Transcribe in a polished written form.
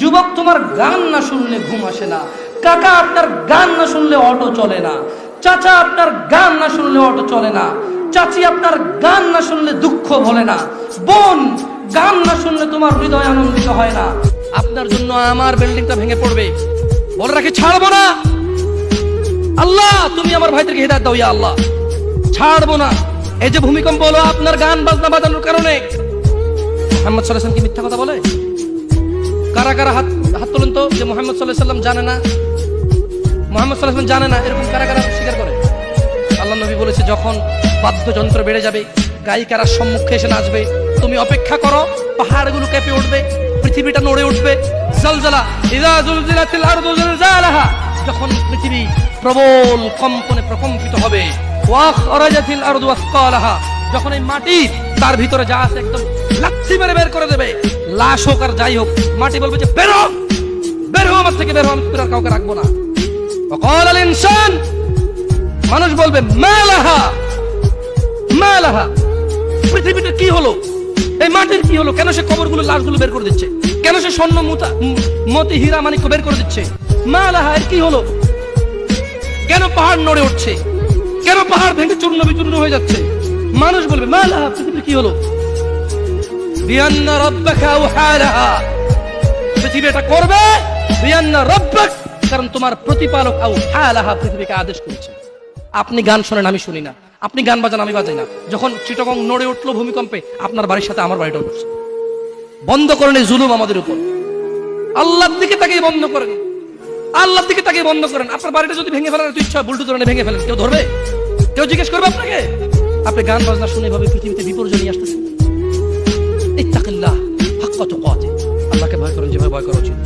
যুবক, তোমার গান না শুনলে ঘুম আসে না। কাকা, আপনার গান না শুনলে অটো চলে না। চাচা, আপনার গান না শুনলে অটো চলে না। চাচি, আপনার গান না শুনলে দুঃখ ভোলে না। বোন, গান না শুনলে তোমার হৃদয় আনন্দিত হয় না। আপনার জন্য আমার বিল্ডিংটা ভেঙে পড়বে, বলে রাখি ছাড়বো না। আল্লাহ, তুমি আমার ভাইদেরকে হিদায়াত দাও ইয়া আল্লাহ, ছাড়বো না। এই যে ভূমিকম্প হলো আপনার গান বাজনা বাজানোর কারণে। মুহাম্মদ সাল্লাল্লাহু আলাইহি ওয়াসাল্লাম কি মিথ্যা কথা বলে? কারা কারা হাত তোলেন তো, যে মুহাম্মদ সাল্লাল্লাহু আলাইহি ওয়াসাল্লাম জানে না, মুহাম্মদ সাল্লাল্লাহু আলাইহি ওয়াসাল্লাম জানে না, এরকম কারা কারা স্বীকার করে? আল্লাহ নবী বলেছে, যখন বাদ্যযন্ত্র বেড়ে যাবে, গায়িকারা সম্মুখে এসে নাচবে, তুমি অপেক্ষা করো, পাহাড়গুলো কেঁপে উঠবে, পৃথিবীটা নড়ে উঠবে। জালজালা ইযা জুলজিলাতিল আরদু জিলজালাহা, যখন পৃথিবী প্রবল কম্পনে প্রকম্পিত হবে। ওয়া আখরাজাতিল আরদু আসকালাহা, যখন এই মাটি তার ভিতরে যা আছে একদম লাথি মেরে বের করে দেবে, লাশ হোক আর যাই হোক, মাটি বলবে যে বের হও, বের হও আমার থেকে, বের হও, আমি আর কাউকে রাখবো না। ওয়াকাল আল ইনসান, মানুষ বলবে মালাহা মালাহা, পৃথিবীটা কি হলো, এই মাটির কি হলো, কেন সে কবরগুলো লাশগুলো বের করে দিচ্ছে, কেন সে স্বর্ণ মতি হীরা মানিক্য বের করে দিচ্ছে, মালাহা, এর কি হলো, কেন পাহাড় নড়ে উঠছে, কেন পাহাড় ভেঙে চূর্ণ বিচূর্ণ হয়ে যাচ্ছে। মানুষ বলবে মালাহা, পৃথিবীর কি হলো, বিআন্না রাব্বাকা আওহালাহা, পৃথিবী এটা করবে, বিআন্না রাব্বাক, কারণ তোমার প্রতিপালক আওহালাহা, পৃথিবীকে আদেশ করেছে। আপনি গান শোনেন, আমি শুনি না, আপনি গান বাজান, আমি বাজাই না। যখন চিটাগং নড়ে উঠলো ভূমিকম্পে, আপনার বাড়ির সাথে আমার বাড়িটাও উঠছে। বন্ধ করেন এই জুলুম আমাদের উপর। আল্লাহর দিকে তাকিয়ে বন্ধ করেন, আল্লাহর দিকে তাকিয়ে বন্ধ করেন। আপনার বাড়িটা যদি ভেঙে ফেলার ইচ্ছা, বুলডোজার ভেঙে ফেলেন, কেউ ধরবে? কেউ জিজ্ঞেস করবে আপনাকে? আপনি গান বাজনা শুনে ভাবে পৃথিবীতে বিপর্যয় নিয়ে আসতেছেন। ইত্তাকিল্লাহ হাক্কা তুকাতিহ, আল্লাহকে ভয় করেন যেভাবে ভয় করা উচিত।